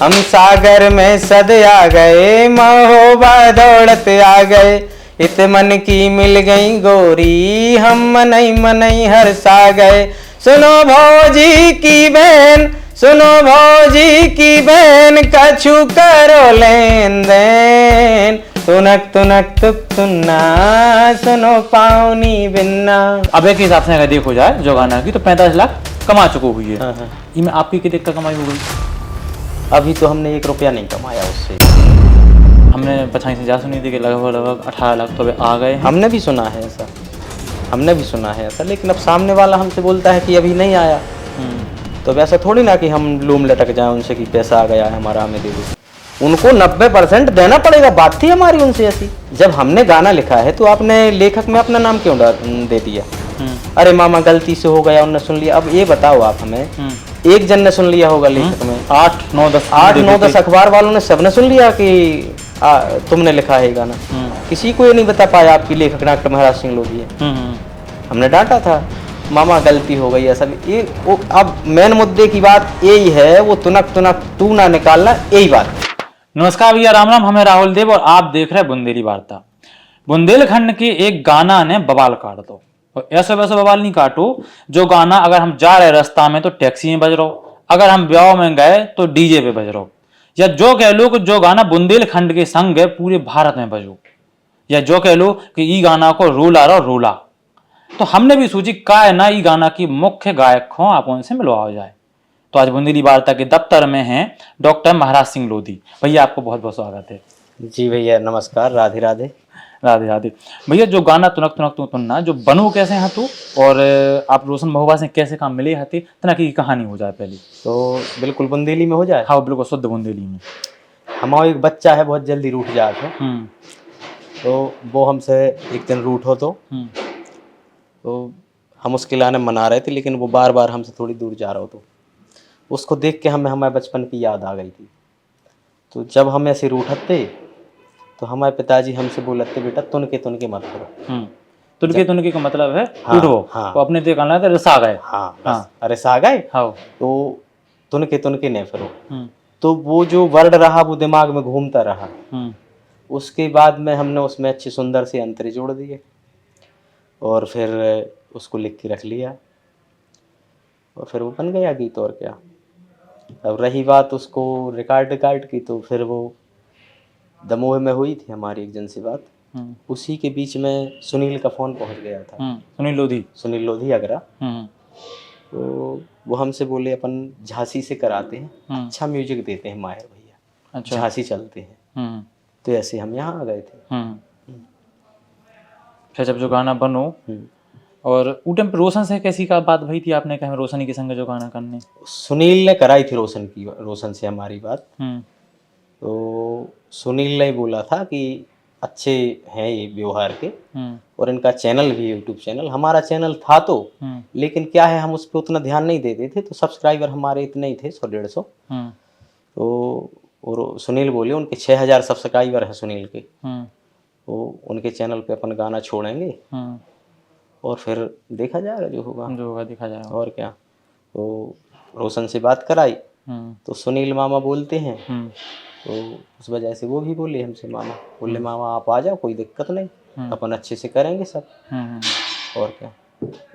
हम सागर में सद आ गए, महोबा दौड़त आ गए। इत मन की मिल गई गोरी, हम मनई मनई हर्षा गए। सुनो भौजी की बहन, सुनो भौजी की बहन, कछु करो लेन देन। तुनक तुनक तुक तुन्ना, सुनो पाउनी बिन्ना। अब एक हिसाब से अगर देखो जाए जो गाना की तो 45 लाख कमा चुको हुई है। हाँ। इनमें आपकी कितने का कमाई हो गई? अभी तो हमने 1 रुपया नहीं कमाया उससे। हमने पछाई से जा सुनी थी कि लगभग 18 लाख तो आ गए हैं। हमने भी सुना है ऐसा, हमने भी सुना है ऐसा, लेकिन अब सामने वाला हमसे बोलता है कि अभी नहीं आया। तो वैसा थोड़ी ना कि हम लूम लटक जाए उनसे कि पैसा आ गया है हमारा, हमें दे दो। उनको 90% देना पड़ेगा, बात थी हमारी उनसे ऐसी। जब हमने गाना लिखा है तो आपने लेखक में अपना नाम क्यों दे दिया? अरे मामा गलती से हो गया, उनने सुन लिया। अब ये बताओ आप हमें, एक जन ने सुन लिया होगा लेखक में? 8 9 10 अखबार वालों ने सबने सुन लिया कि तुमने लिखा है गाना। किसी को ये नहीं बता पाया आपकी लेखक डॉक्टर महाराज सिंह लोधी है। हमने डांटा था, मामा गलती हो गई ऐसा भी। ये अब मेन मुद्दे की बात यही है, वो तुनक तुनक तू ना निकालना, यही बात। नमस्कार भैया, राम राम। हमें राहुल देव और आप देख रहे हैं बुंदेली वार्ता। बुंदेलखंड के एक गाना ने बवाल काट दो। और ऐसा वैसा बवाल नहीं काटो जो गाना अगर हम जा रहे रास्ता में तो टैक्सी में बज रहा हो, अगर हम ब्याह में गए तो डीजे पे बज रहा हो, या जो कह लो कि जो गाना बुंदेलखंड के संग है पूरे भारत में बजो, या जो कह लो कि ई गाना को रोला रहो रोला। तो हमने भी सोची का है ना ई गाना की मुख्य गायक हो, आप उनसे मिलवाया जाए। तो आज बुंदेली वार्ता के दफ्तर में हैं डॉक्टर महाराज सिंह लोधी। भैया आपको बहुत बहुत स्वागत है। जी भैया नमस्कार, राधे राधे। राधे राधे। भैया जो गाना तुनक तुनक तू तुन्ना जो बनो कैसे हैं तू, और आप रोशन महोबा से कैसे काम मिले हते तना की कहानी हो जाए पहले तो बिल्कुल बुंदेली में हो जाए। हाँ बिल्कुल शुद्ध बुंदेली में। हमारा एक बच्चा है बहुत जल्दी रूठ जाता है, तो वो हमसे एक दिन रूठ हो तो हम उसके लाने मना रहे थे, लेकिन वो बार बार हमसे थोड़ी दूर जा रहा हो, तो उसको देख के हमें हमारे बचपन की याद आ गई थी। तो जब हम ऐसे रूठते तो हमारे पिताजी हमसे बोलते, बेटा तुनके मत करो। तुनके का मतलब है हाँ, टूटो। हाँ। तो अपने ते कहना है रसा गए। हाँ, हाँ। अरे सा गए। हाँ। तो तुनके नहीं फिरो। तो वो जो वर्ड रहा वो दिमाग में घूमता रहा। उसके बाद में हमने उसमें अच्छे सुंदर से अंतरे जोड़ दिए और फिर उसको लिख के रख लिया और फिर वो बन गया गीत, और क्या। अब रही बात उसको रिकॉर्ड की, तो फिर वो दमोह में हुई थी हमारी एक जन से बात। उसी के बीच में सुनील का फोन पहुंच गया था। सुनील लोधी अगरा। तो वो हमसे बोले अपन झांसी से कराते हैं, अच्छा म्यूजिक देते हैं माहिर भैया, अच्छा झांसी चलते हैं। तो ऐसे हम यहाँ आ गए थे। फिर जब जो गाना बनो और उटम पे रोशन से कैसी का बात भई थी, आपने कहा रोशन के संग जो गाना करने? सुनील ने कराई थी रोशन से हमारी बात। तो सुनील ने बोला था कि अच्छे हैं ये व्यवहार के, और इनका चैनल भी यूट्यूब चैनल, हमारा चैनल था तो, लेकिन क्या है हम उस पर उतना ध्यान नहीं देते थे, तो सब्सक्राइबर हमारे इतने ही थे 100-150। तो और सुनील बोले उनके 6000 सब्सक्राइबर है सुनील के, तो उनके चैनल पे अपन गाना छोड़ेंगे और फिर देखा जाएगा जो होगा देखा जाएगा, और क्या। तो रोशन से बात कराई तो सुनील मामा बोलते हैं, तो उस वजह से वो भी बोले हमसे, मामा बोले मामा आप आ जाओ, कोई दिक्कत नहीं, अपन अच्छे से करेंगे सब, और क्या।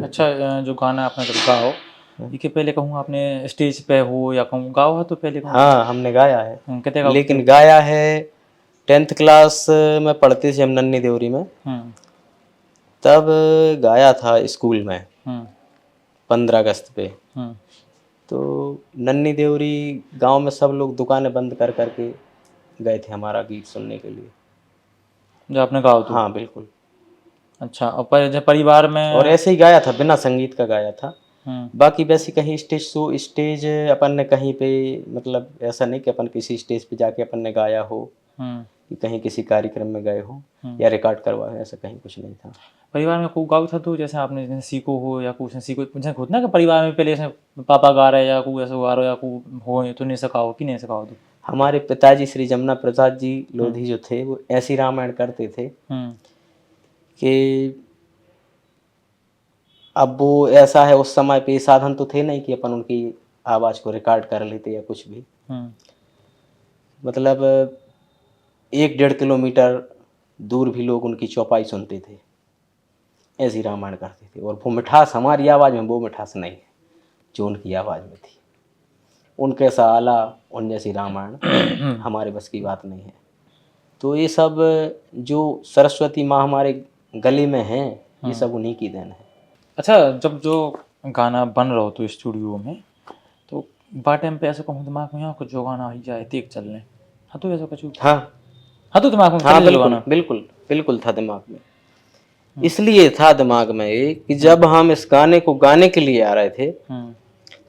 अच्छा, जो गाना आपने जब गाओ इसके पहले कहूँ आपने स्टेज पे हो या कहूँ गाओ है तो पहले कहूँ? हाँ हमने गाया है, कितने लेकिन गाया है 10th क्लास में पढ़ते थे हम नन्ही देवरी में, तब गाया था स्कूल में 15 अगस्त पे। तो नन्ही देवरी गांव में सब लोग दुकानें बंद कर करके गए थे हमारा गीत सुनने के लिए, जो आपने गाओ तो? हाँ बिल्कुल। अच्छा, और जब परिवार में? और ऐसे ही गाया था, बिना संगीत का गाया था। बाकी वैसे कहीं स्टेज अपन ने कहीं पे, मतलब ऐसा नहीं कि अपन किसी स्टेज पे जाके अपन ने गाया हो कि कहीं किसी कार्यक्रम में गए हो या रिकॉर्ड करवा है, ऐसा कहीं कुछ नहीं था। परिवार में कोई गाओ था तो जैसे आपने जैसे सीखो हो या कुछ सीखो होता ना कि परिवार में पहले जैसे पापा गा रहे या कोई ऐसा गा रहे या कोई हो तो नहीं सिखाओ कि नहीं सिखाओ? तो हमारे पिताजी श्री जमुना प्रसाद जी लोधी जो थे वो ऐसी रामायण करते थे कि अब वो ऐसा है, उस समय पे साधन तो थे नहीं कि अपन उनकी आवाज़ को रिकॉर्ड कर लेते या कुछ भी। मतलब 1-1.5 किलोमीटर दूर भी लोग उनकी चौपाई सुनते थे, ऐसी रामायण करते थे। और वो मिठास हमारी आवाज़ में वो मिठास नहीं है जो उनकी आवाज़ में थी। उनके सा आला, उन जैसी रामायण हमारे बस की बात नहीं है। तो ये सब जो सरस्वती माँ हमारे गले में है, ये सब उन्हीं की देन है। अच्छा, जब जो गाना बन रहा हो तो स्टूडियो में, तो बा टाइम पे ऐसे कहूँ दिमाग में कुछ जो गाना ही जाए देख चल रहे हाँ तो ऐसा कुछ हाँ हाँ तो दिमाग में हाँ, चल जो बिल्कुल गाना बिल्कुल बिल्कुल था दिमाग में। इसलिए था दिमाग में ये कि जब हम इस गाने को गाने के लिए आ रहे थे,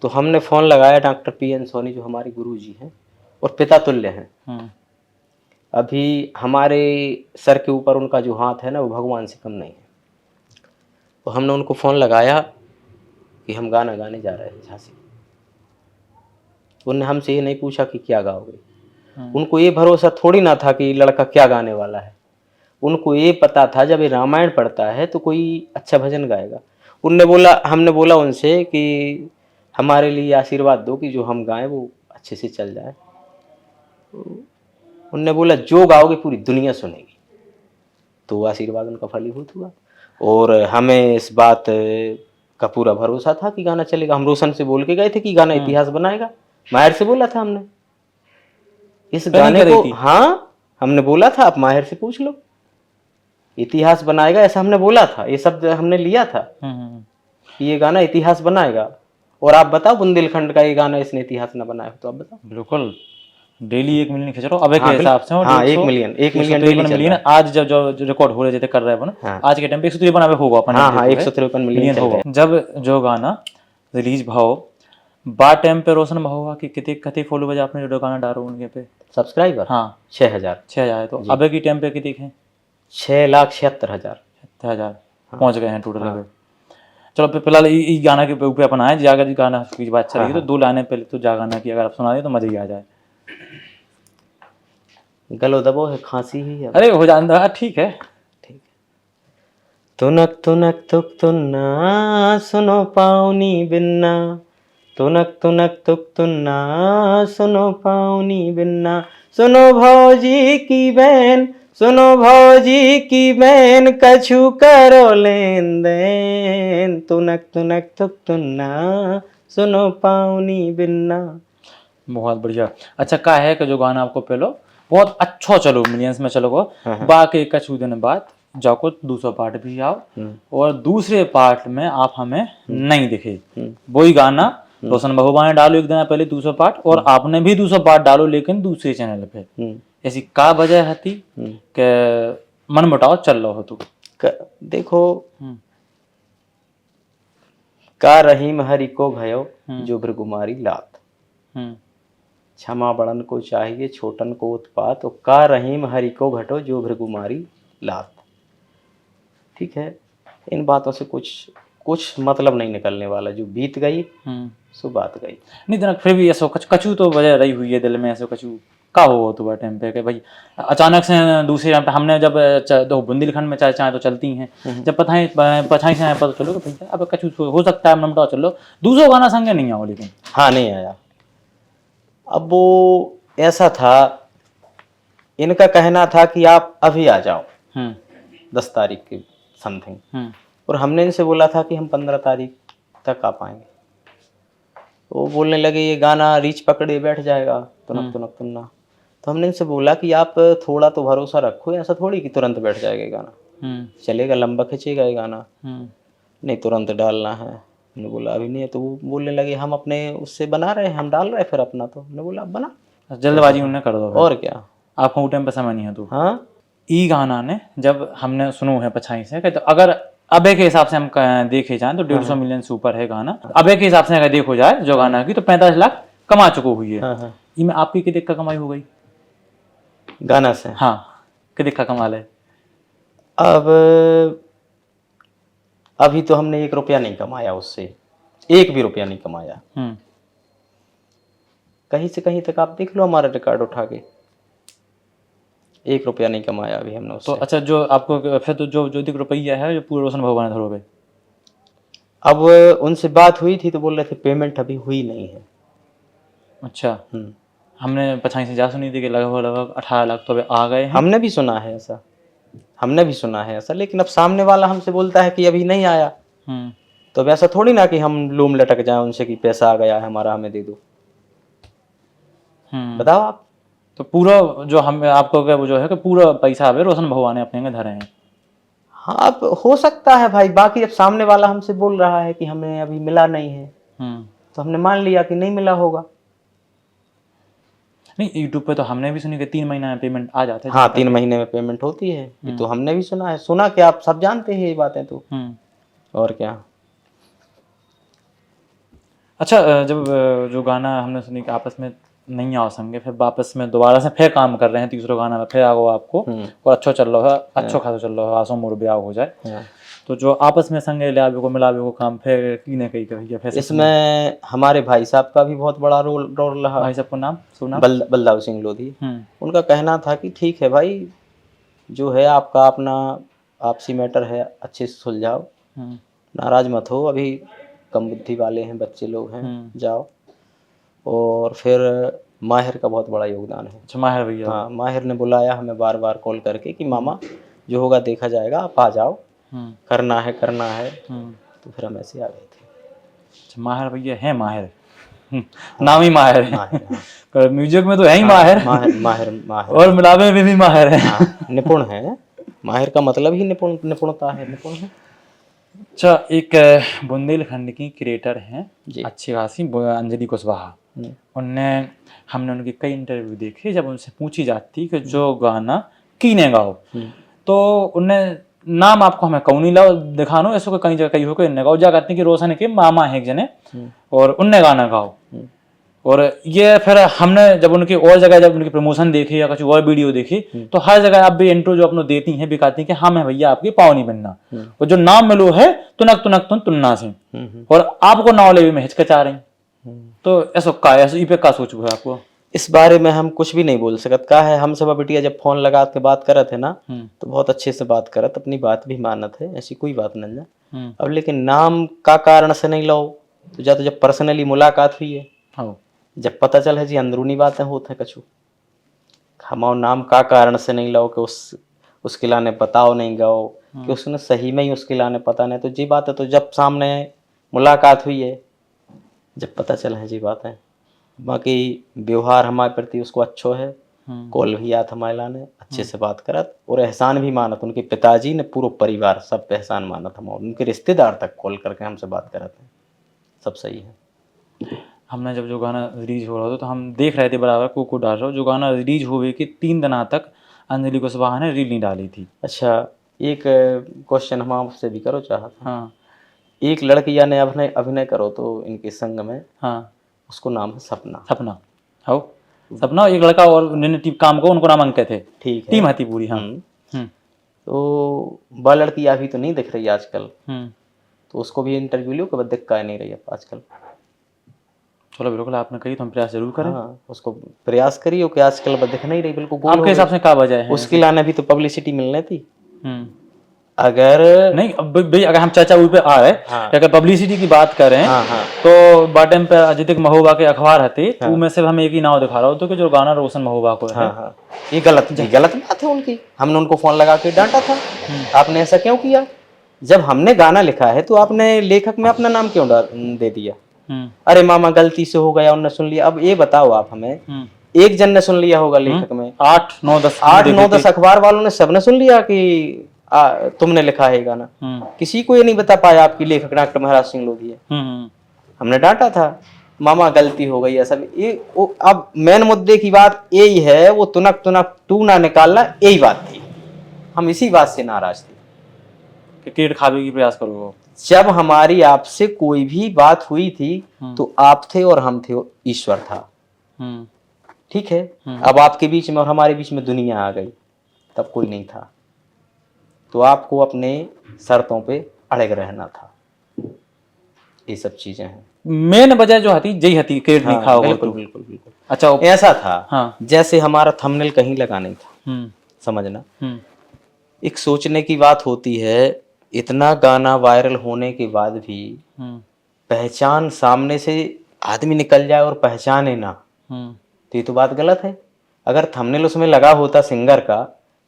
तो हमने फ़ोन लगाया डॉक्टर पी.एन. सोनी, जो हमारे गुरुजी हैं और पिता तुल्य हैं। अभी हमारे सर के ऊपर उनका जो हाथ है ना, वो भगवान से कम नहीं है। तो हमने उनको फ़ोन लगाया कि हम गाना गाने जा रहे हैं झांसी। उन्होंने हमसे ये नहीं पूछा कि क्या गाओगे। उनको ये भरोसा थोड़ी ना था कि लड़का क्या गाने वाला है। उनको ये पता था जब ये रामायण पढ़ता है तो कोई अच्छा भजन गाएगा। हमने बोला उनसे कि हमारे लिए आशीर्वाद दो कि जो हम गाएं वो अच्छे से चल जाए। उनने बोला जो गाओगे पूरी दुनिया सुनेगी। तो आशीर्वाद उनका फलीभूत हुआ और हमें इस बात का पूरा भरोसा था कि गाना चलेगा। हम रोशन से बोल के गए थे कि गाना इतिहास बनाएगा। माहिर से बोला था हमने इस गाने को। हाँ, हमने बोला था आप माहिर से पूछ लो, इतिहास बनाएगा, ऐसा हमने बोला था। ये शब्द हमने लिया था कि ये गाना इतिहास बनाएगा। और आप बताओ बुंदेलखंड का ये गाना इसने इतिहास ना बनाया तो आप बताओ। बिल्कुल, डेली 1 मिलियन खींच रहा हूँ अब के हिसाब से। हाँ, 1 मिलियन डेली चल रहा है। आज जब जो रिकॉर्ड हो रहे थे कर रहे हैं हाँ। आज के टाइम पे 153 अबे होगा अपन। हाँ 153 मिलियन होगा जब जो गाना रिलीज भाव बा टाइम पे रोशन भाव हुआ कि कितने फॉलो बजे आपने जो गाना डालो उनके पे सब्सक्राइबर। हाँ 6,000 तो अबे की टाइम पे कितने हैं 6,76,000 पहुंच गए हैं टोटल। चलो फिलहाल इस गाना के ऊपर अपन आए जाकर गाना की बात चल रही है तो 2 लाइनें पहले तो जा गाना की अगर आप सुना दे तो मजा ही आ जाए। गलो दबो है, खांसी ही है। अरे हो जाता ठीक है। तुनक तुनक तुक तुन्ना सुनो पाऊनी बिन्ना, तुनक तुनक तुक तुन्ना सुनो पाऊनी बिन्ना, सुनो भौजी की बहन, सुनो भौजी की बहन, कछु करो लेन देन, तुनक तुनक तुक तुन्ना सुनो पाऊनी बिन्ना। बहुत बढ़िया। अच्छा का है कि जो गाना आपको पहलो बहुत अच्छा चलो मिलियंस में चलो बाकी कछु दिन बाद जाको दूसरा पार्ट भी आओ और दूसरे पार्ट में आप हमें नहीं दिखे। वही गाना रोशन बहुबा ने डालो एक दिन पहले दूसरा पार्ट और आपने भी दूसरा पार्ट डालो लेकिन दूसरे चैनल पे। ऐसी का वजह थी कि मन मुटाव चल रहा हो तो देखो का रहीम हरि को भयो जो भृगुमारी लात, क्षमा बड़न को चाहिए छोटन को उत्पात, और का रहीम हरि को घटो जो भृगुमारी लात। ठीक है, इन बातों से कुछ मतलब नहीं निकलने वाला। जो बीत गई सो बात गई। नहीं तो फिर भी ऐसा कछु तो वजह रही हुई है दिल में ऐसा कछु का हो तो टाइम पे कि भाई अचानक से दूसरे टाइम पे हमने जब दो बुंदेलखंड में चाहे तो चलती हैं जब पछाई से पता चलो कि भैया अब कछु हो सकता है नमटा चलो दूसरा गाना संगे नहीं आओ। लेकिन हाँ नहीं आया। अब वो ऐसा था, इनका कहना था कि आप अभी आ जाओ 10 तारीख के समथिंग, और हमने इनसे बोला था कि हम 15 तारीख तक आ पाएंगे। वो बोलने लगे ये गाना रीच पकड़े बैठ जाएगा तुनक तुनक तुन्ना। तो हमने इनसे बोला कि आप थोड़ा तो भरोसा रखो, ऐसा थोड़ी कि तुरंत बैठ जाएगा ये गाना, चलेगा लंबा खींचेगा ये गाना, नहीं तुरंत डालना है। हमने बोला अभी नहीं है। तो वो बोलने लगे हम अपने उससे बना रहे हैं, हम डाल रहे हैं फिर अपना। तो हमने बोला बना, जल्दबाजी उन्हें कर दो और क्या, आपको टाइम पे समय नहीं है। तो हाँ ई गाना ने जब हमने सुनो है पछाई से तो अगर अबे के हिसाब से हम देखे जाए तो 150 मिलियन से ऊपर है गाना। अबे के हिसाब से अगर देखो जाए जो गाना की तो 45 लाख कमा चुको हुई है। इसमें आपकी कितने का कमाई हो गई गाना से? हाँ कितने का कमाल है? अब अभी तो हमने 1 रुपया नहीं कमाया उससे, 1 भी रुपया नहीं कमाया। कहीं से कहीं तक आप देख लो हमारा रिकॉर्ड उठा के, 1 रुपया नहीं कमाया अभी हमने उससे। तो अच्छा जो आपको फिर तो जो जो रुपया है जो पूरे रोशन भगवान धरोगे। अब उनसे बात हुई थी तो बोल रहे थे पेमेंट अभी हुई नहीं है। अच्छा हमने पछाई से जा सुनी थी कि लगभग 18 लाख तो अभी आ गए हैं। हमने भी सुना है ऐसा, हमने भी सुना है ऐसा, लेकिन अब सामने वाला हमसे बोलता है कि अभी नहीं आया, तो अब ऐसा थोड़ी ना कि हम लूम लटक जाए उनसे कि पैसा आ गया है हमारा, हमें दे दो। बताओ आप। तो पूरा जो हम आपको क्या वो जो है कि पूरा पैसा अभी रोशन भगवान ने अपने धरे हैं। हाँ, अब हो सकता है भाई, बाकी अब सामने वाला हमसे बोल रहा है कि हमें अभी मिला नहीं है, तो हमने मान लिया कि नहीं मिला होगा। नहीं, यूट्यूब पे तो हमने भी सुनी कि 3 महीना में पेमेंट आ जाता है। हाँ, 3 महीने में पेमेंट होती है, ये तो हमने भी सुना है। सुना क्या, आप सब जानते हैं ये बातें तो, और क्या। अच्छा, जब जो गाना हमने सुनी कि आपस में नहीं आओ संगे, फिर वापस में दोबारा से फिर काम कर रहे हैं, तीसरा गाना में फिर आओ आपको और अच्छा चल रहा है, अच्छा खासा चल रहा है, आसो मोर ब्याह हो जाए, तो जो आपस में संगे ले आवे को मिलावे को काम फिर की ने कही कही फिर इसमें हमारे भाई साहब का भी बहुत बड़ा रोल रहा। भाई साहब को नाम सुना? बलदाऊ सिंह लोधी। उनका कहना था कि ठीक है भाई, जो है आपका अपना आपसी मैटर है, अच्छे से सुलझाओ, नाराज मत हो, अभी कम बुद्धि वाले हैं, बच्चे लोग हैं, जाओ। और फिर माहिर का बहुत बड़ा योगदान है। अच्छा, माहिर भैया। हाँ, माहिर ने बुलाया हमें बार बार कॉल करके कि मामा जो होगा देखा जाएगा, आप आ जाओ, करना है करना है। तो फिर हम ऐसे आ गए थे। अच्छा, माहिर भैया है, माहिर नाम ही माहिर है। म्यूजिक में तो है ही माहिर, माहिर और मिलावे में भी माहिर है। निपुण है। माहिर का मतलब ही निपुणता है, निपुण है। अच्छा, एक बुंदेलखंड की क्रिएटर हैं अच्छी खासी, अंजलि कुशवाहा। हमने उनके कई इंटरव्यू देखे, जब उनसे पूछी जाती कि जो गाना कीने गाओ, तो उन्हें नाम आपको हमें कौन नहीं लाओ दिखानो, ऐसा को कई जगह कही हो के इन्ने गाओ, जा कहते हैं कि रोशन के मामा है एक जने और उनने गाना गाओ। और ये फिर हमने जब उनकी और जगह जब उनकी प्रमोशन देखी या कुछ और वीडियो देखी, तो हर जगह आप भी इंट्रो जो अपनो देती हैं दिखाती हैं कि हाँ मैं भैया आपकी पाव नहीं बनना, और जो नाम मिलो है तुनक तुनक तुन तुन्ना से, और आपको नाव ले में हिचकिचा रही, तो ऐसा का ऐसा पे का सोच हुआ आपको? इस बारे में हम कुछ भी नहीं बोल सकत। का है, हम सब बिटिया जब फोन लगा के बात करत है ना, तो बहुत अच्छे से बात करत, अपनी बात भी मानत है, ऐसी कोई बात नहीं है। अब लेकिन नाम का कारण से नहीं लो, तो जब पर्सनली मुलाकात हुई है, जब पता चल है जी अंदरूनी बातें होते हैं कछु, हमारा नाम का कारण से नहीं लो कि उसके लाने बताओ नहीं गाओ कि उसने सही में ही उसके लाने पता नहीं, तो जी बात है। तो जब सामने मुलाकात हुई है, जब पता चला है जी बात है। बाकी व्यवहार हमारे प्रति उसको अच्छो है, कॉल भी आत हमारे लाने अच्छे से बात करत, और एहसान भी मानत। उनके पिताजी ने पूरा परिवार सब एहसान मानत, हम उनके रिश्तेदार तक कॉल करके हमसे बात करत हैं, सब सही है। हमने जब जो गाना रिलीज हो रहा था तो हम देख रहे थे बराबर को डाल रहा, जो गाना रिलीज हुए कि 3 दिन तक अंजलि कुशवाहा ने रील नहीं डाली थी। अच्छा, एक क्वेश्चन हम आपसे भी करो चाहत। हाँ, एक लड़किया ने अभिनय करो तो इनके संग में, हाँ, उसको नाम है सपना। सपना हो, सपना एक लड़का और टीम काम को, उनको नाम अंकित थे, ठीक है, टीम हती पूरी। हाँ, तो वह लड़की अभी तो नहीं दिख रही आजकल, तो उसको भी इंटरव्यू लो कि दिख का नहीं रही अब आजकल। चलो बिल्कुल, आपने कही तो हम प्रयास जरूर करें। हाँ, उसको प्रयास करियो कि आजकल दिख नहीं रही, बिल्कुल। आपके हिसाब से क्या वजह है? उसके लाने भी तो पब्लिसिटी मिलने थी। अगर नहीं, अब भाई अगर हम चर्चा पे आ रहे, अगर पब्लिसिटी की बात करें, तो बाटम पे अजितिक महोबा के अखबार हते, में से हम एक ही नाव दिखा रहा हूँ, तो कि जो गाना रोशन महोबा को है। ये गलत बात है उनकी। हमने उनको फोन लगा के डांटा था, आपने ऐसा क्यों किया? जब हमने गाना लिखा है तो आपने लेखक में अपना नाम क्यों दे दिया? अरे मामा गलती से हो गया, उन्होंने सुन लिया। अब ये बताओ आप हमें, एक जन ने सुन लिया होगा लेखक में? 8 9 10 अखबार वालों ने सबने सुन लिया कि तुमने लिखा है गाना? किसी को ये नहीं बता पाया आपकी लेखक डॉक्टर महाराज सिंह लोधी है। हमने डांटा था, मामा गलती हो गई ऐसा। अब मेन मुद्दे की बात यही है, वो तुनक तुनक तू ना निकालना, यही बात थी। हम इसी बात से नाराज थे कि कीट खावे की प्रयास करो। जब हमारी आपसे कोई भी बात हुई थी तो आप थे और हम थे और ईश्वर था, ठीक है। अब आपके बीच में और हमारे बीच में दुनिया आ गई, तब कोई नहीं था, तो आपको अपने शर्तों पे अड़ग रहना था। ये सब चीजें हैं, मेन वजह जो हती जही हती केट नहीं खाओ। बिल्कुल बिल्कुल बिल्कुल। अच्छा, ऐसा था जैसे हमारा थंबनेल कहीं लगा नहीं था, समझना। एक सोचने की बात होती है, इतना गाना वायरल होने के बाद भी पहचान सामने से आदमी निकल जाए और पहचाने ना, तो ये तो बात गलत है। अगर थंबनेल उसमें लगा होता सिंगर का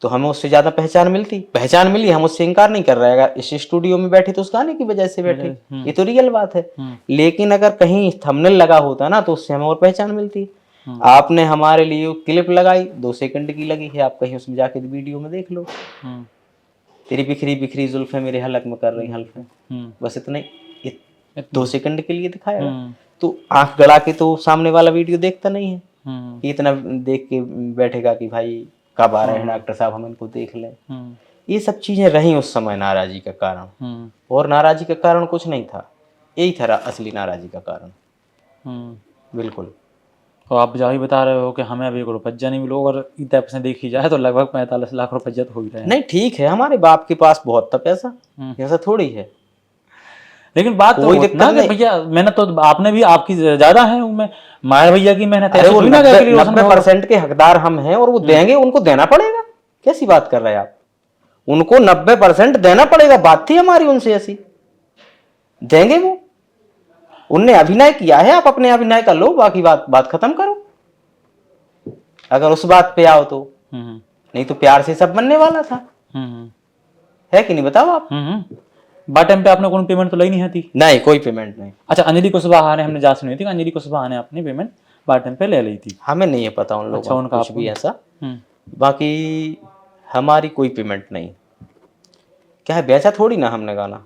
तो हमें उससे ज्यादा पहचान मिलती। पहचान मिली, हम उससे इनकार नहीं कर रहे हैं। अगर इस स्टूडियो में बैठे तो उस गाने की वजह से बैठे, ये तो रियल बात है। लेकिन अगर कहीं थंबनेल लगा होता ना तो उससे हमें और पहचान मिलती। आपने हमारे लिए क्लिप लगाई, 2 सेकंड की लगी है, आप कहीं उसमें जाके वीडियो में देख लो। तेरी बिखरी बिखरी जुल्फे मेरे हलक में कर रही हल्फे, बस इतना ही, 2 सेकंड के लिए दिखाया। तो आंख गड़ा के तो सामने वाला वीडियो देखता नहीं है कि इतना देख के बैठेगा कि भाई कब आ रहे हैं डॉक्टर साहब, हम इनको देख लें। ये सब चीजें रही उस समय नाराजी का कारण। और नाराजी का कारण कुछ नहीं था, यही था असली नाराजी का कारण। बिल्कुल। तो आप जा ही बता रहे हो कि हमें अभी रुपया नहीं मिला, और इस टाइप से देखी जाए तो लगभग 45 लाख रुपया तो हो ही रहे हैं। नहीं ठीक है, हमारे बाप के पास बहुत था पैसा, ऐसा थोड़ी है। लेकिन बात तो ना कि भैया मेहनत तो आपने भी, आपकी ज्यादा है उनमें, मायर भैया की मेहनत है। वो 90% के हकदार हम हैं और वो देंगे, उनको देना पड़ेगा। कैसी बात कर रहे हैं आप? उनको 90% देना पड़ेगा, बात थी हमारी उनसे ऐसी, देंगे वो। उनने अभिनय किया है, आप अपने अभिनय का लो, बाकी बात खत्म करो अगर उस बात पे आओ तो। नहीं तो प्यार से सब बनने वाला था, है कि नहीं बताओ आप? बाटम पे आपने कोई पेमेंट तो ली नहीं थी? नहीं, कोई पेमेंट नहीं। अच्छा, अंजलि कुशवाहा ने, हमने जांच सुनी थी, अंजलि कुशवाहा ने अपनी पेमेंट बाटम पे ले ली थी। हमें नहीं है पता उन लोगों का कुछ भी ऐसा। बाकी हमारी कोई पेमेंट नहीं। क्या है, बेचा थोड़ी ना हमने गाना,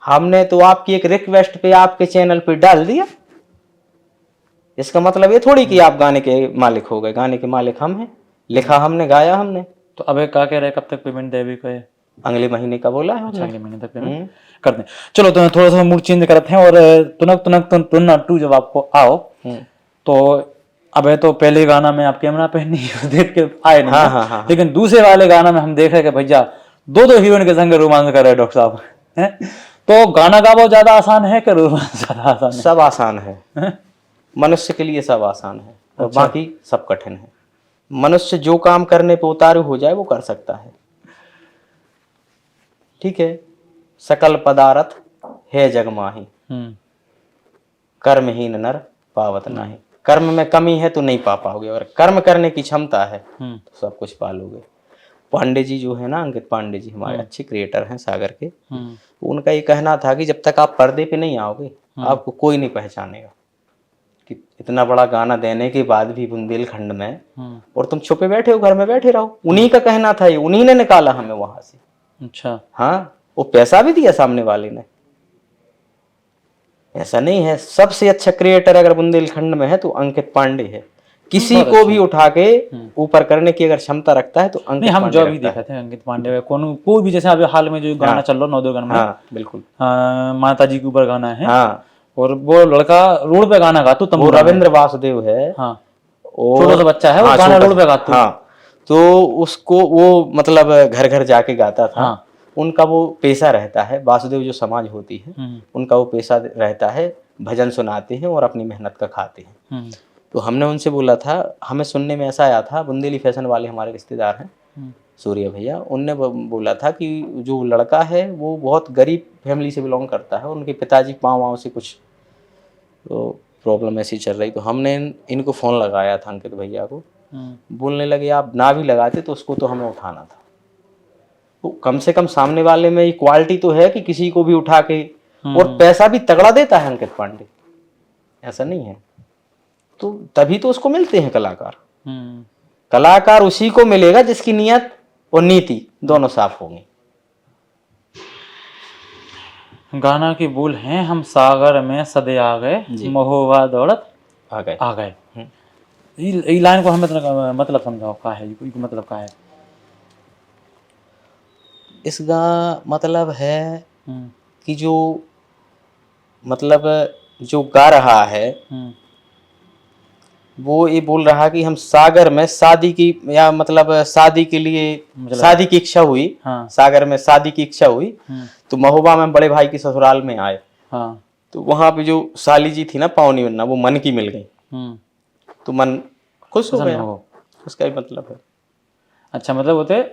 हमने तो आपकी एक रिक्वेस्ट पे आपके चैनल पे डाल दिया। इसका मतलब ये थोड़ी कि आप गाने के मालिक हो गए। गाने के मालिक हम हैं, लिखा हमने, गाया हमने। तो अब क्या कह रहे, कब तक पेमेंट देवे को है? अगले महीने का बोला है। अच्छा, अगले महीने तक पेमेंट करते हैं। चलो तो थोड़ा सा मूड चेंज करते हैं, और तुनक टू जब आपको आओ तो अब तो पहले गाना में आप कैमरा पे नहीं देख के आए नहीं। हाँ। लेकिन दूसरे वाले गाना में हम देख रहे कि भैया 2 हीरोइन के संग रोमांस कर रहे हैं डॉक्टर साहब, हैं? तो गाना गाना ज्यादा आसान है कि रोमांस ज्यादा आसान है? सब आसान है। मनुष्य के लिए सब आसान है और बाकी सब कठिन है। मनुष्य जो काम करने पे उतारू हो जाए वो कर सकता है, ठीक है। सकल पदार्थ है जग माही, कर्महीन नर पावत नाही। कर्म में कमी है तो नहीं पा पाओगे, और कर्म करने की क्षमता है तो सब कुछ पा लोगे। पांडे जी जो है ना, अंकित पांडे जी हमारे अच्छे क्रिएटर हैं सागर के, उनका ये कहना था कि जब तक आप पर्दे पे नहीं आओगे आपको कोई नहीं पहचानेगा। कि इतना बड़ा गाना देने के बाद भी बुंदेलखंड में और तुम छुपे बैठे हो, घर में बैठे रहो। उन्हीं का कहना था ये, उन्हीं ने निकाला हमें वहां से। अच्छा। हाँ, वो पैसा भी दिया सामने वाले ने, ऐसा नहीं है। सबसे अच्छा क्रिएटर अगर बुंदेलखंड में है तो अंकित पांडे है। किसी को भी उठा के ऊपर करने की अगर क्षमता रखता है तो अंकित हम जो भी देखा थे अंकित पांडे कोई भी, जैसे अभी हाल में जो गाना चल रहा है नौदुर्गन में, बिल्कुल माता जी के ऊपर गाना है, और वो लड़का रोड पे गाना गाता, वो रविंद्र वासुदेव है, छोटा सा बच्चा है, वो गाना रोड पे गाता। तो उसको वो मतलब घर घर जाके गाता था। उनका वो पेशा रहता है, वासुदेव जो समाज होती है उनका वो पेशा रहता है, भजन सुनाते हैं और अपनी मेहनत का खाते हैं। तो हमने उनसे बोला था, हमें सुनने में ऐसा आया था, बुंदेली फैशन वाले हमारे रिश्तेदार हैं सूर्य भैया, उनने बोला था कि जो लड़का है वो बहुत गरीब फैमिली से बिलोंग करता है, उनके पिताजी पाँव से कुछ तो प्रॉब्लम ऐसी चल रही। तो हमने इनको फ़ोन लगाया था अंकित भैया को, बोलने लगे आप ना भी लगाते तो उसको तो हमें उठाना था। तो कम से कम सामने वाले में क्वालिटी तो है कि किसी को भी उठा के, और पैसा भी तगड़ा देता है अंकित पांडे, ऐसा नहीं है। तो तभी तो उसको मिलते हैं कलाकार। कलाकार उसी को मिलेगा जिसकी नियत और नीति दोनों साफ होंगी। गाना की बोल है, हम सागर में सदे आ गए, महोबा दौड़त आ गए। ये लाइन को हमें मतलब समझाओ, क्या है ये, मतलब क्या है इसका? मतलब है कि जो मतलब जो गा रहा है वो ये बोल रहा कि हम सागर में शादी की, या मतलब शादी के लिए शादी की इच्छा हुई, सागर में शादी की इच्छा हुई तो महोबा में बड़े भाई की ससुराल में आए। तो वहां पे जो साली जी थी ना पावनी वन्ना, वो मन की मिल गई तो मन खुश हो गया, उसका ही मतलब है। अच्छा, मतलब होते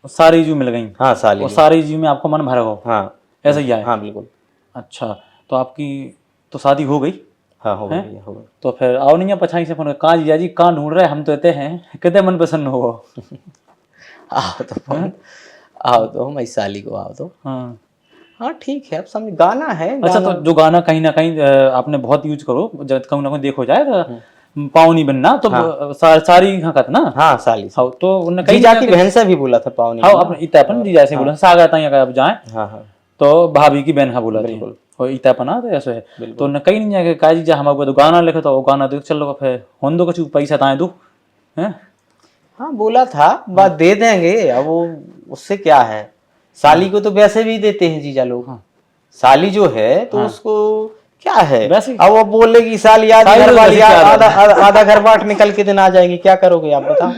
सारी जू मिल गई। हाँ, साली, और सारी जू में आपको मन भर गो। हाँ, ऐसा ही है। हाँ बिल्कुल। अच्छा, तो आपकी तो शादी हो गई? हाँ हो हैं? गए भैया, हो गए। तो फिर आओ नहीं पछाई से फोन कहाँ जीजा जी कहाँ ढूंढ रहे हम तो इतने हैं कितने मन प्रसन्न हो। आओ तो फोन, आओ तो हम इस साली को आओ तो। हाँ हाँ ठीक है, अब समझ गाना है, अच्छा, गाना। तो जो गाना कहीं ना कहीं आपने बहुत यूज करो जब कहूँ ना कहीं देखो जाए तो पाँव नहीं बनना तो हाँ। सारी हाँ कहते ना। हाँ साली से, हाँ तो उन्हें कहीं जीजा ना की कहीं बहन से भी बोला था पावनी हाँ बनना। अपने इतापन जी जैसे बोला सागर ताई अगर आप जाए हाँ हाँ तो भाभी की बहन हाँ बोला थी बिल्कुल और इतापना तो ऐसे है। बिल्कुल। तो उन्हें कहीं नहीं जाके कहा जी जा हमारे तो गाना लिखे तो वो गाना देख चलो फिर होन दो कुछ पैसा ताए दो हैं। हाँ बोला था, बात दे देंगे, अब वो उससे क्या है, साली को तो वैसे भी देते हैं जीजा लोग। हाँ। साली जो है तो हाँ। उसको क्या है, वैसे ही। अब वो बोलेगी साली आधी साली घर तो वाली वैसे प्यार आधा है। आधा घर बाट निकल के दिन आ जाएंगे, क्या करोगे आप बताओ।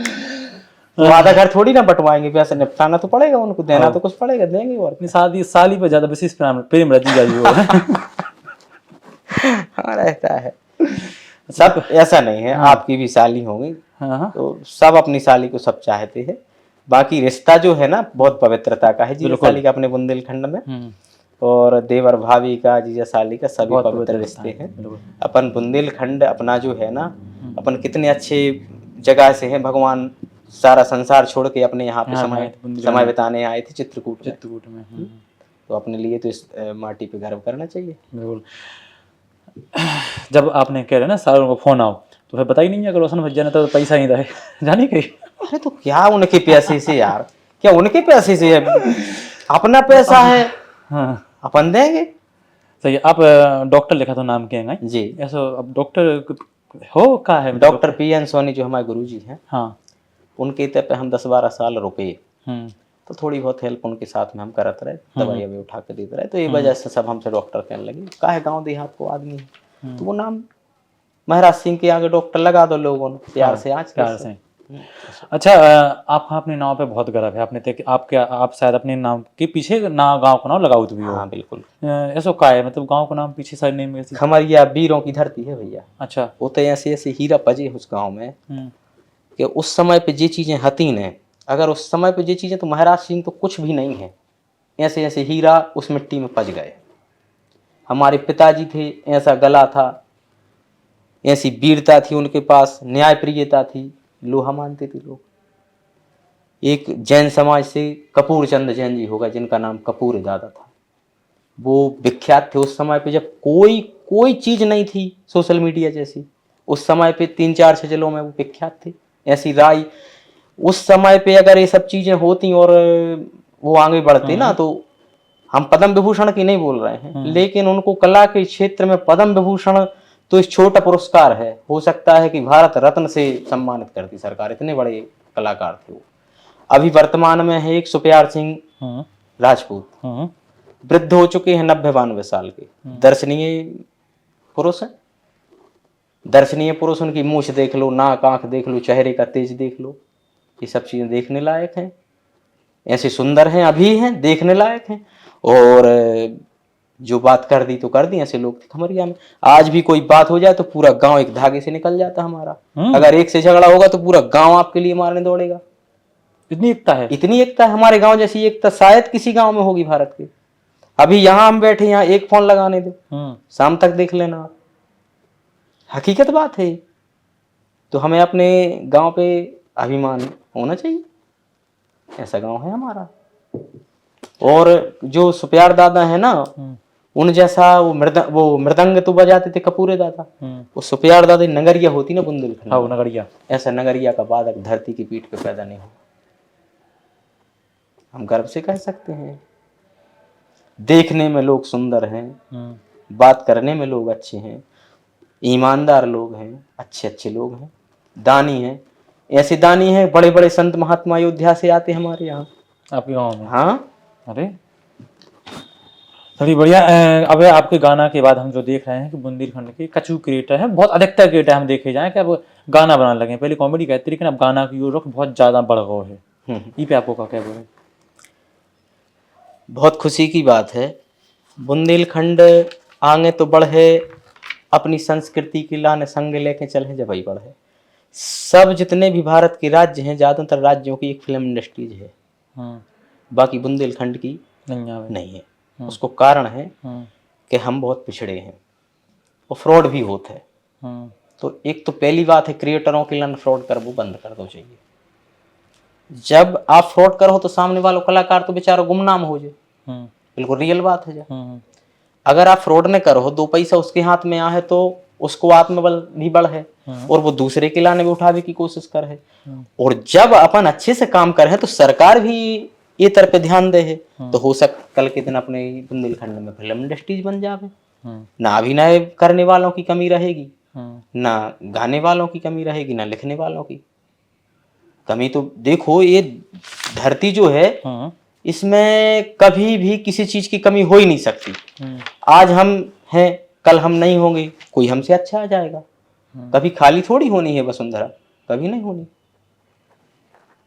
तो आधा घर थोड़ी ना बंटवाएंगे, पैसे निपटाना तो पड़ेगा उनको, देना तो कुछ पड़ेगा, देंगे और अपनी शादी साली पे ज्यादा विशेष प्रेम रहती जीजा जी को। हाँ रहता है। सब ऐसा नहीं है, आपकी भी साली होंगी हाँ हाँ तो सब अपनी साली को सब चाहते हैं। बाकी रिश्ता जो है ना बहुत पवित्रता का है जीजा बिल्कुल। साली का अपने बुंदेलखंड में, और देवर भाभी का जीजा साली का सभी बहुत पवित्र पवित्र रिश्ते रिश्ता है, हैं। बिल्कुल। अपन बुंदेलखंड अपना जो है ना, अपन कितने अच्छे जगह से हैं, भगवान सारा संसार छोड़ के अपने यहाँ पे यहाँ पे आए समय थे बुंदेलखंड समय में। बिताने आए थे चित्रकूट में। चित्रकूट में तो अपने लिए तो इस माटी पे गर्व करना चाहिए। बिल्कुल। जब आपने कह रहे ना सारों को फोन आओ तो फिर पता ही नहीं है, अगर रोशन भज्जा ने तो पैसा ही रहे जानी कहीं। अरे तो क्या उनके पैसे से यार, क्या उनके पैसे से है, अपना पैसा है, हाँ अपन देंगे। सही है। आप डॉक्टर लिखा तो नाम क्या है जी, ऐसा अब डॉक्टर हो का है डॉक्टर पीएन सोनी जो हमारे गुरुजी हैं, हाँ उनके तय पे हम 10-12 साल रुके, हम्म तो थोड़ी बहुत हेल्प उनके साथ में हम करत रहे, दवाइयाँ भी उठा के देते रहे, तो ये वजह से सब हमसे डॉक्टर कहने लगे का है गाँव देहात को आदमी है, तो वो नाम महाराज सिंह के आगे डॉक्टर लगा दो लोगों ने प्यार से, आज प्यार से। अच्छा आपका अपने नाम पे बहुत गर्व है, आपने आप शायद अपने नाम के पीछे ना गांव का नाम लगाउत भी हो। हाँ बिल्कुल। ऐसा का है मतलब गांव का नाम पीछे साइड नहीं मिलती। खमरिया वीरों की धरती है भैया। अच्छा वो तो ऐसे ऐसे हीरा पजे उस गाँव में कि उस समय पे जे चीजें हती ने, अगर उस समय पे जे चीजें, तो महाराज सिंह तो कुछ भी नहीं है, ऐसे ऐसे हीरा उस मिट्टी में पज गए। हमारे पिताजी थे, ऐसा गला था, ऐसी वीरता थी उनके पास, न्याय प्रियता थी, लोहा मानते थे लोग। एक जैन समाज से कपूर चंद जैन जी होगा जिनका नाम कपूर दादा था, वो विख्यात थे उस समय पे, जब कोई कोई चीज नहीं थी सोशल मीडिया जैसी, उस समय पे 3-4 जिलों में वो विख्यात थे। ऐसी राय उस समय पे अगर ये सब चीजें होती और वो आगे बढ़ते ना, तो हम पद्म विभूषण की नहीं बोल रहे हैं, लेकिन उनको कला के क्षेत्र में पद्म विभूषण तो इस छोटा पुरस्कार है, हो सकता है कि भारत रत्न से सम्मानित करती सरकार, इतने बड़े कलाकार थे वो। अभी वर्तमान में है एक सुप्यार सिंह राजपूत, वृद्ध हो चुके हैं 90-92 साल के, दर्शनीय पुरुष हैं, दर्शनीय पुरुष। उनकी मूछ देख लो, नाक आंख देख लो, चेहरे का तेज देख लो, ये सब चीजें देखने लायक हैं। ऐसे सुंदर हैं, अभी हैं, देखने लायक हैं। और जो बात कर दी तो कर दी, ऐसे लोग थे खमरिया में। आज भी कोई बात हो जाए तो पूरा गांव एक धागे से निकल जाता हमारा। अगर एक से झगड़ा होगा तो पूरा गांव आपके लिए मारने दौड़ेगा। इतनी एकता है, इतनी एकता है हमारे गांव जैसी एकता शायद किसी गांव में होगी भारत के। अभी यहाँ हम बैठे, यहाँ एक फोन लगाने दो, शाम तक देख लेना आप, हकीकत बात है। तो हमें अपने गांव पे अभिमान होना चाहिए, ऐसा गांव है हमारा। और जो सुप्यार दादा है ना, उन जैसा वो मृदंग तो बजाते थे कपूरे दादा, वो सुप्यार दादा नगरिया होती ना बुंदेलखंड, हाँ नगरिया, ऐसा नगरिया का वादक धरती की पीठ पे पैदा नहीं हुआ, हम गर्व से कह सकते हैं। देखने में लोग सुंदर हैं, बात करने में लोग अच्छे हैं, ईमानदार लोग हैं, अच्छे अच्छे लोग हैं, दानी हैं। ऐसे दानी हैं, बड़े बड़े संत महात्मा अयोध्या से आते हमारे यहाँ, आपके गांव में। हाँ अरे बड़ी बढ़िया। अब आपके गाना के बाद हम जो देख रहे हैं कि बुंदेलखंड के कछु क्रिएटर है, बहुत अधिकतर क्रिएटर हम देखे जाए कि अब गाना बनाने लगे, पहले कॉमेडी कहते थे लेकिन अब गाना की ओर रुख बहुत ज्यादा बढ़ गया है। ये पे आपको क्या बोले? बहुत खुशी की बात है। बुंदेलखंड आगे तो बढ़े, अपनी संस्कृति की लाने संग लेके चले जब ही बढ़े। सब जितने भी भारत के राज्य हैं, ज़्यादातर राज्यों की एक फिल्म इंडस्ट्रीज है, बाकी बुंदेलखंड की नहीं है। उसको कारण है कि हम बहुत पिछड़े हैं, और फ्रॉड भी होते हैं। तो एक तो पहली बात है क्रिएटरों के लिए फ्रॉड कर वो बंद कर दो चाहिए। जब आप फ्रॉड करो तो सामने वालों कलाकार तो बेचारा गुमनाम हो जाए, बिल्कुल रियल बात है। अगर आप फ्रॉड न करो, 2 पैसा उसके हाथ में आए तो उसको आत्मबल भी बढ़ है और वो दूसरे के लाने में उठावे की कोशिश कर है। और जब अपन अच्छे से काम कर है तो सरकार भी ये तरफ पे ध्यान दे है, तो हो सकता कल के दिन अपने बुंदेलखंड में फिल्म इंडस्ट्रीज बन जावे। ना अभिनय करने वालों की कमी रहेगी, ना गाने वालों की कमी रहेगी, ना लिखने वालों की कमी। तो देखो ये धरती जो है इसमें कभी भी किसी चीज की कमी हो ही नहीं सकती। आज हम हैं, कल हम नहीं होंगे, कोई हमसे अच्छा आ जाएगा। कभी खाली थोड़ी होनी है वसुंधरा, कभी नहीं होनी।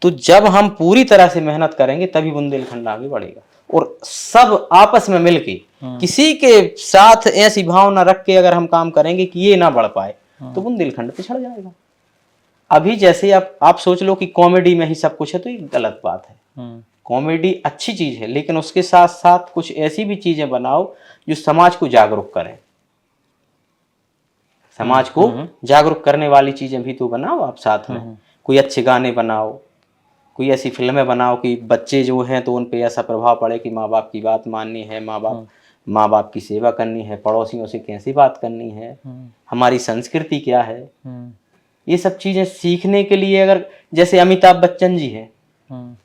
तो जब हम पूरी तरह से मेहनत करेंगे तभी बुंदेलखंड आगे बढ़ेगा। और सब आपस में मिलके किसी के साथ ऐसी भावना रख के अगर हम काम करेंगे कि ये ना बढ़ पाए तो बुंदेलखंड पिछड़ जाएगा। अभी जैसे आप सोच लो कि कॉमेडी में ही सब कुछ है, तो ये गलत बात है। कॉमेडी अच्छी चीज है, लेकिन उसके साथ साथ कुछ ऐसी भी चीजें बनाओ जो समाज को जागरूक करें। समाज को जागरूक करने वाली चीजें भी तो बनाओ आप साथ में। कोई अच्छे गाने बनाओ, कोई ऐसी फिल्में बनाओ कि बच्चे जो हैं तो उन पे ऐसा प्रभाव पड़े कि माँ बाप की बात माननी है, माँ बाप की सेवा करनी है, पड़ोसियों से कैसी बात करनी है, हमारी संस्कृति क्या है। ये सब चीजें सीखने के लिए अगर जैसे अमिताभ बच्चन जी हैं,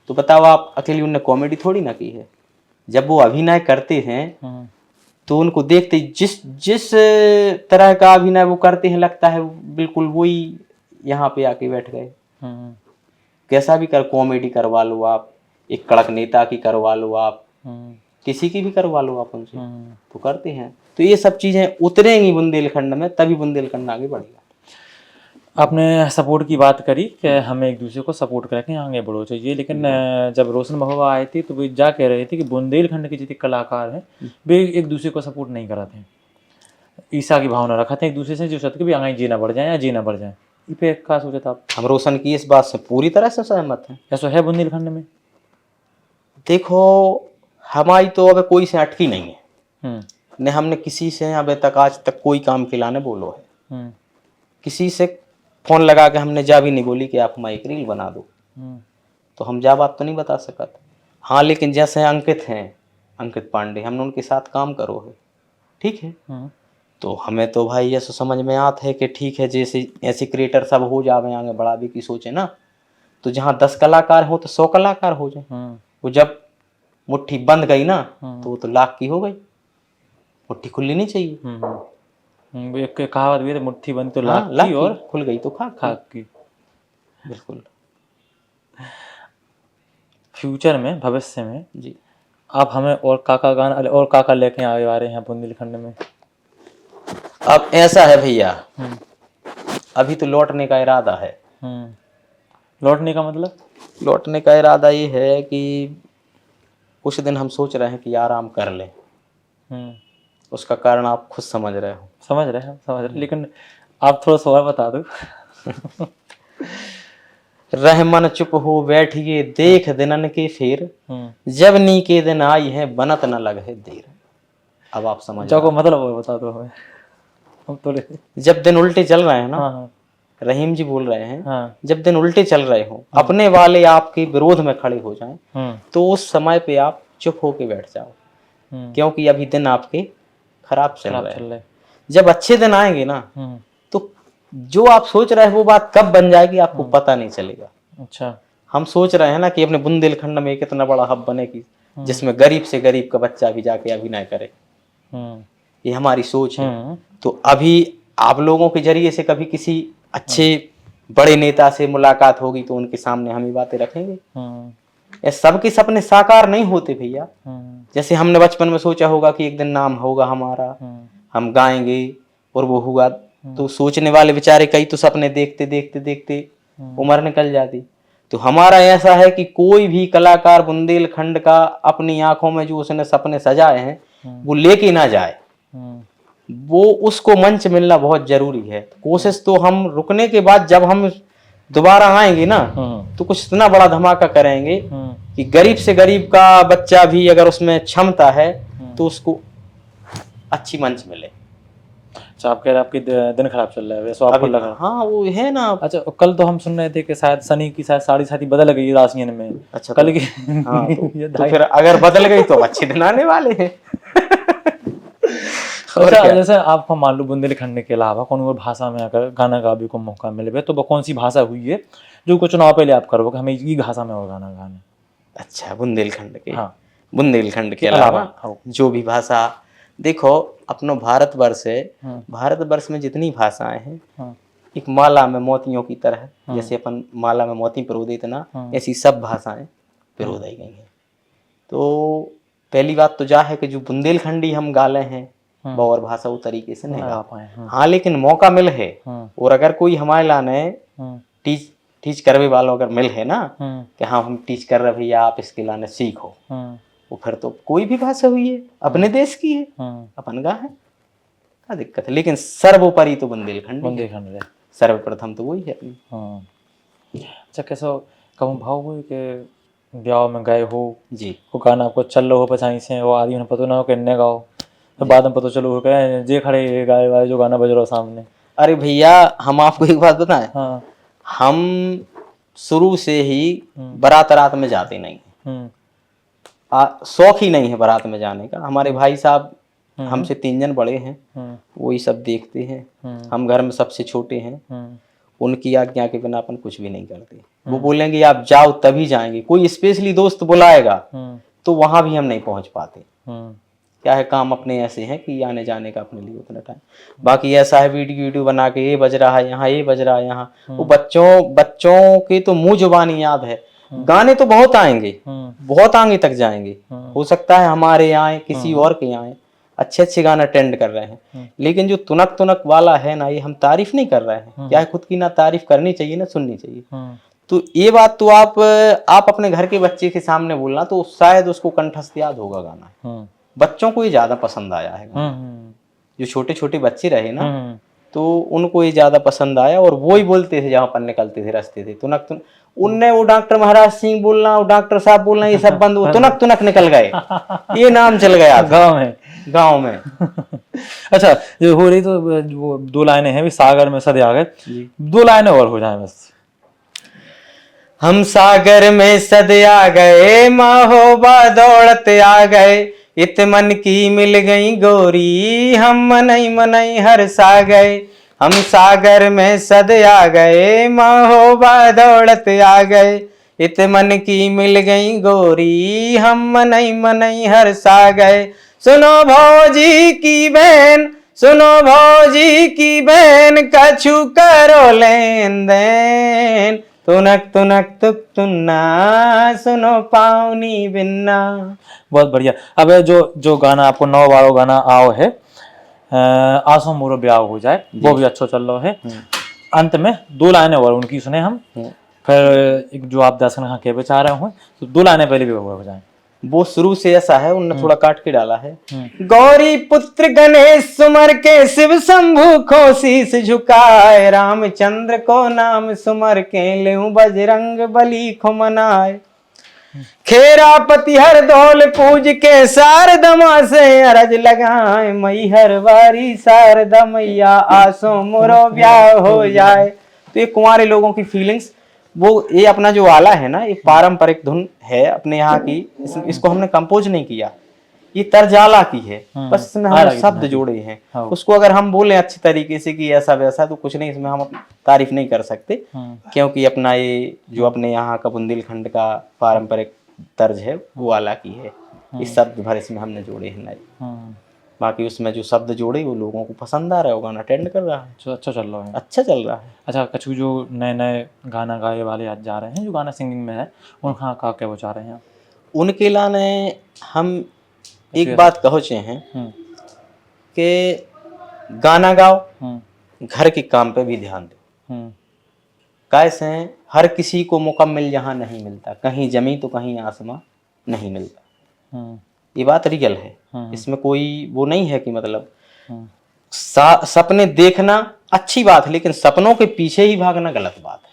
तो बताओ आप अकेली उनने कॉमेडी थोड़ी ना की है। जब वो अभिनय करते हैं तो उनको देखते जिस तरह का अभिनय वो करते हैं लगता है बिल्कुल वही यहाँ पे आके बैठ गए। कैसा भी कर कॉमेडी करवा लो आप, एक कड़क नेता की करवा लो आप, किसी की भी करवा लो आप उनसे, तो करते हैं। तो ये सब चीजें उतरेंगी बुंदेलखंड में, तभी बुंदेलखंड आगे बढ़ेगा। आपने सपोर्ट की बात करी कि हमें एक दूसरे को सपोर्ट करके आगे बढ़ो चाहिए, लेकिन जब रोशन महुआ आए थे तो वे जा कह रहे थे कि बुंदेलखंड के जितने कलाकार हैं वे एक दूसरे को सपोर्ट नहीं कराते हैं, ईर्ष्या की भावना रखते हैं एक दूसरे से, जो सत्य भी आगे जीना बढ़ जाए या जीना बढ़ जाए। इस पे क्या सोचा था आप? हम रोशन की इस बात से पूरी तरह से सहमत हैं। ऐसा है बुंदेलखंड में? देखो हमारी तो अब कोई से अटकी नहीं है, न हमने किसी से अब तक आज तक कोई काम खिलाने बोलो है। किसी से फोन लगा के हमने जा भी नहीं बोली कि आप हमारी एक रील बना दो, तो हम जा बात तो नहीं बता सकते। हाँ लेकिन जैसे अंकित हैं, अंकित पांडे, हमने उनके साथ काम करो है, ठीक है, तो हमें तो भाई ऐसा समझ में आता है कि ठीक है जैसे ऐसे क्रिएटर सब हो जावे आगे बढ़ा भी की सोचे ना, तो जहाँ 10 कलाकार हो तो 100 कलाकार हो जाए। वो जब मुट्ठी बंद गई ना तो वो तो लाख की हो गई, मुट्ठी खुलनी नहीं चाहिए। एक कहावत भी है, मुट्ठी बंद तो लाख की और खुल गई तो खाक की। बिल्कुल। फ्यूचर में, भविष्य में जी आप हमें और काका गाना और काका लेके आए आ रहे हैं बुंदेलखंड में? अब ऐसा है भैया, अभी तो लौटने का इरादा है। लौटने का मतलब? लौटने का इरादा ये है कि कुछ दिन हम सोच रहे हैं कि आराम कर लें। उसका कारण आप खुद समझ रहे हो। समझ रहे, लेकिन आप थोड़ा सा और बता दो। रहमन चुप हो बैठिए देख दिनन के फेर, जब नी के दिन आई है बनत न लगे देर। अब आप समझ जाओ मतलब वो बता दो हमें, हम थोड़े। जब दिन उल्टे चल रहे हैं ना, रहीम जी बोल रहे हैं, जब दिन उल्टे चल रहे हो, अपने वाले आपके विरोध में खड़े हो जाएं, तो उस समय पे आप चुप होके बैठ जाओ, क्योंकि अभी दिन आपके खराब चल रहे हैं। जब अच्छे दिन आएंगे ना, तो जो आप सोच रहे हैं वो बात कब बन जाएगी आपको पता नहीं चलेगा। अच्छा, हम सोच रहे हैं ना कि अपने बुंदेलखंड में एक इतना बड़ा हब बनेगी जिसमें गरीब से गरीब का बच्चा भी जाके अभिनय करे, ये हमारी सोच है। तो अभी आप लोगों के जरिए से कभी किसी अच्छे बड़े नेता से मुलाकात होगी तो उनके सामने हम ये बातें रखेंगे। ये सबके सपने साकार नहीं होते भैया। जैसे हमने बचपन में सोचा होगा कि एक दिन नाम होगा हमारा, हम गाएंगे, और वो हुआ, तो सोचने वाले बेचारे कई तो सपने देखते देखते देखते उम्र निकल जाती। तो हमारा ऐसा है कि कोई भी कलाकार बुंदेलखंड का अपनी आंखों में जो उसने सपने सजाए हैं वो लेके ना जाए, वो उसको मंच मिलना बहुत जरूरी है। कोशिश तो हम रुकने के बाद जब हम दोबारा आएंगे ना तो कुछ इतना बड़ा धमाका करेंगे कि गरीब से गरीब का बच्चा भी अगर उसमें क्षमता है तो उसको अच्छी मंच मिले। अच्छा, आप कह रहे आपकी दिन खराब चल रहा है, वैसे आपको लग रहा है। हाँ वो है ना। अच्छा, कल तो हम सुन रहे थे कि शायद शनि की शायद साढ़े साथी बदल गई राशियन में। अच्छा कल की हाँ ये तो फिर अगर बदल गई तो अच्छे दिन आने वाले हैं। और अच्छा, क्या। जैसे आपको मान लो बुंदेलखंड के अलावा कौन और भाषा में अगर गाना गाने को मौका मिले तो वो कौन सी भाषा हुई है जो कुछ चुनाव पहले आप करोगे हमें ये भाषा में और गाना गाने। अच्छा बुंदेलखंड के, हाँ बुंदेलखंड के के अलावा हाँ। जो भी भाषा, देखो अपना भारतवर्ष है, भारतवर्ष में जितनी भाषाएं हैं हाँ एक माला में मोतियों की तरह, जैसे अपन माला में मोती पिरो देते ना, ऐसी सब भाषाएं पिरोदाई गई हैं। तो पहली बात तो जा है कि जो बुंदेलखंडी हम गाले हैं वो और भाषा उस तरीके से नहीं गा पाए। हाँ लेकिन मौका मिल है, और अगर कोई हमारे लाने टीच टीच करवे वालों अगर मिल है ना कि हाँ हम टीच कर रहे भैया आप इसके लाने सीखो, वो फिर तो कोई भी भाषा हुई है अपने देश की है, अपन का है, क्या दिक्कत है। लेकिन सर्वोपरि तो बुंदेलखंड है, सर्वप्रथम तो वही है अपनी। अच्छा, कैसा कहूँ भाव हुई कि ब्याह में गए हो जी, वो गाना आपको चल रहा हो पछाई से, वो आदमी ने पता ना हो किन्ने गाओ, तो बाद में पता चलो कहे जे खड़े ये गाए वाए जो गाना बज रहा हो सामने। अरे भैया हम आपको एक बात बताएं, हाँ हम शुरू से ही बारात रात में जाते नहीं, शौक ही नहीं है बारात में जाने का। हमारे भाई साहब हमसे 3 जन बड़े हैं, वही सब देखते हैं, हम घर में सबसे छोटे हैं, उनकी आज्ञा के बिना अपन कुछ भी नहीं करते। वो बोलेंगे आप जाओ तभी जाएंगे, कोई स्पेशली दोस्त बुलाएगा तो वहां भी हम नहीं पहुंच पाते, क्या है काम अपने ऐसे हैं कि आने जाने का अपने लिए उतना टाइम। बाकी ऐसा है वीडियो बना के ये बज रहा है यहाँ, ये बज रहा है यहाँ, वो बच्चों के तो मुंह जुबानी याद है, गाने तो बहुत आएंगे, बहुत आगे तक जाएंगे, हो सकता है हमारे यहाँ किसी और के यहाँ अच्छे अच्छे गाना ट्रेंड कर रहे हैं, लेकिन जो तुनक तुनक वाला है ना, ये हम तारीफ नहीं कर रहे हैं, क्या है खुद की ना तारीफ करनी चाहिए ना सुननी चाहिए। तो ये बात तो आप अपने घर के बच्चे के सामने बोलना तो शायद उसको कंठस्थ याद होगा गाना, बच्चों को ये ज्यादा पसंद आया है। जो छोटे छोटे बच्चे रहे ना तो उनको ये ज्यादा पसंद आया, और वो ही बोलते थे जहां पर निकलते थे रास्ते थे, तुनक तुनक, उनने वो डॉक्टर महाराज सिंह बोलना, वो डॉक्टर साहब बोलना, ये सब बंद, वो तुनक तुनक निकल गए, ये नाम चल गया गांव में। अच्छा, जो हो रही तो वो 2 लाइनें हैं भी, सागर में सदे आ गए, 2 लाइनें और हो जाए बस। हम सागर में सदे आ गए, माहोबा दौड़त आ गए, इत मन की मिल गई गोरी, हम मनई मनई हरसा गए। हम सागर में सद आ गए, माहोबा दौड़त आ गए, इत मन की मिल गई गोरी, हम मनई मनई हरसा गए। सुनो भौजी की बहन, सुनो भौजी की बहन, कछु करो लेन देन, तुनक तुनक तुक तुन्ना, सुनो पाउनी बिन्ना। बहुत बढ़िया। अब जो गाना आपको 9-12 गाना आओ है, आसो मोरो ब्याह हो जाए, वो भी अच्छा चल रहा है। अंत में 2 लाइनें और उनकी सुने हम, फिर एक जो आप दर्शन हाँ के बेचा रहे हो, तो 2 लाइनें पहले भी हो जाए। वो शुरू से ऐसा है, उनने थोड़ा काट के डाला है। गौरी पुत्र गणेश सुमर के, शिव शंभु को शीस झुकाए, रामचंद्र को नाम सुमर के, लेऊं बजरंग बली को मनाए। खेरापति हर धौल पूज के, शारदमा से अरज लगाए, मई हर वारी शारदा मैया, आसो मोरो ब्याह हो जाए। तो ये कुंवारे लोगों की फीलिंग्स, वो ये अपना जो वाला है ना, ये पारंपरिक धुन है अपने यहाँ की, इसको हमने कंपोज नहीं किया, ये तर्जाला की है, बस इसमें हमने शब्द जोड़े हैं। उसको अगर हम बोले अच्छी तरीके से कि ऐसा वैसा, तो कुछ नहीं, इसमें हम तारीफ नहीं कर सकते, क्योंकि अपना ये जो अपने यहाँ का बुंदेलखंड का पारंपरिक तर्ज है वो वाला की है, इस शब्द भर इसमें हमने जोड़े हैं नहीं। बाकी उसमें जो शब्द जोड़े वो लोगों को पसंद आ रहा है, वो गाना ट्रेंड कर रहा है, अच्छा चल रहा है, अच्छा चल रहा है। अच्छा, कछु जो नए नए गाना गाए वाले आज जा रहे हैं, जो गाना सिंगिंग में है, उनका का क्या वो चाह रहे हैं उनके लाने हम एक बात कहोचे हैं कि गाना गाओ, घर के काम पे भी ध्यान दो। कैसे हर किसी को मुकम्मल यहाँ नहीं मिलता, कहीं जमी तो कहीं आसमां नहीं मिलता, ये बात रियल है, इसमें कोई वो नहीं है कि मतलब सपने देखना अच्छी बात है, लेकिन सपनों के पीछे ही भागना गलत बात है।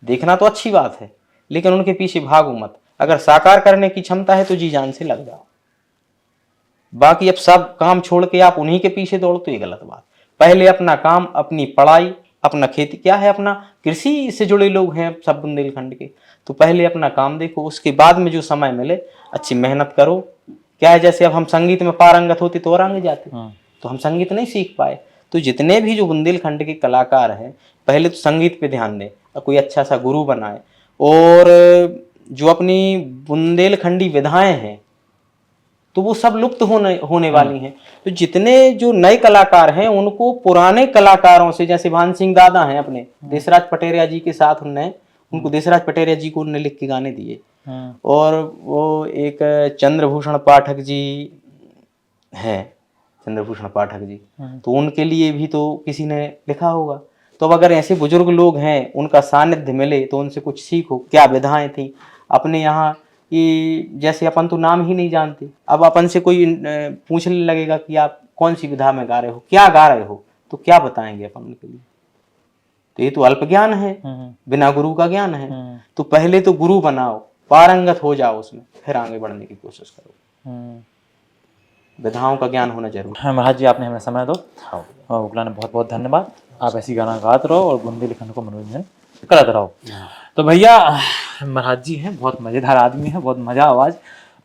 देखना तो अच्छी बात है, लेकिन उनके पीछे भागो मत। अगर साकार करने की क्षमता है तो जी जान से लग जाओ। बाकी अब सब काम छोड़ के आप उन्हीं के पीछे दौड़ो तो ये गलत बात। पहले अपना काम, अपनी पढ़ाई, अपना खेती, क्या है अपना कृषि से जुड़े लोग हैं सब बुंदेलखंड के, तो पहले अपना काम देखो, उसके बाद में जो समय मिले अच्छी मेहनत करो। क्या है जैसे अब हम संगीत में पारंगत होते तो और आगे जाते, तो हम संगीत नहीं सीख पाए। तो जितने भी जो बुंदेलखंड के कलाकार हैं पहले तो संगीत पे ध्यान दें और कोई अच्छा सा गुरु बनाए, और जो अपनी बुंदेलखंडी विधाएं हैं तो वो सब लुप्त होने वाली हैं। तो जितने जो नए कलाकार हैं उनको पुराने कलाकारों से, जैसे भान सिंह दादा हैं अपने देशराज पटेरिया जी के साथ, उनको देशराज पटेरिया जी को उन्होंने लिख के गाने दिए, और वो एक चंद्रभूषण पाठक जी हैं, चंद्रभूषण पाठक जी, तो उनके लिए भी तो किसी ने लिखा होगा। तो अब अगर ऐसे बुजुर्ग लोग हैं उनका सानिध्य मिले तो उनसे कुछ सीखो, क्या विधाएं थी अपने यहाँ कि जैसे अपन तो नाम ही नहीं जानते, अब अपन से कोई पूछने लगेगा कि आप कौन सी विधा में गा रहे हो, क्या गा रहे हो, तो क्या बताएंगे अपन उनके लिए। तो ये तो अल्प ज्ञान है, बिना गुरु का ज्ञान है। तो पहले तो गुरु बनाओ, पारंगत हो जाओ उसमें, फिर आगे बढ़ने की कोशिश करो। विधाओं का ज्ञान होना जरूरी है। महाराज जी आपने हमें समय दो, और उगला ने बहुत बहुत धन्यवाद। आप ऐसी गाना गाते रहो और बुंदेलखंड को मनोरंजन करते रहो। तो भैया महाराज जी हैं, बहुत मजेदार आदमी है, बहुत मजा आवाज,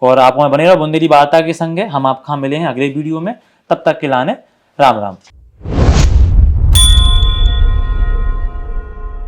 और आप बने रहो बुंदेली वार्ता के संगे। हम आपको मिले हैं अगले वीडियो में, तब तक के लाने राम राम।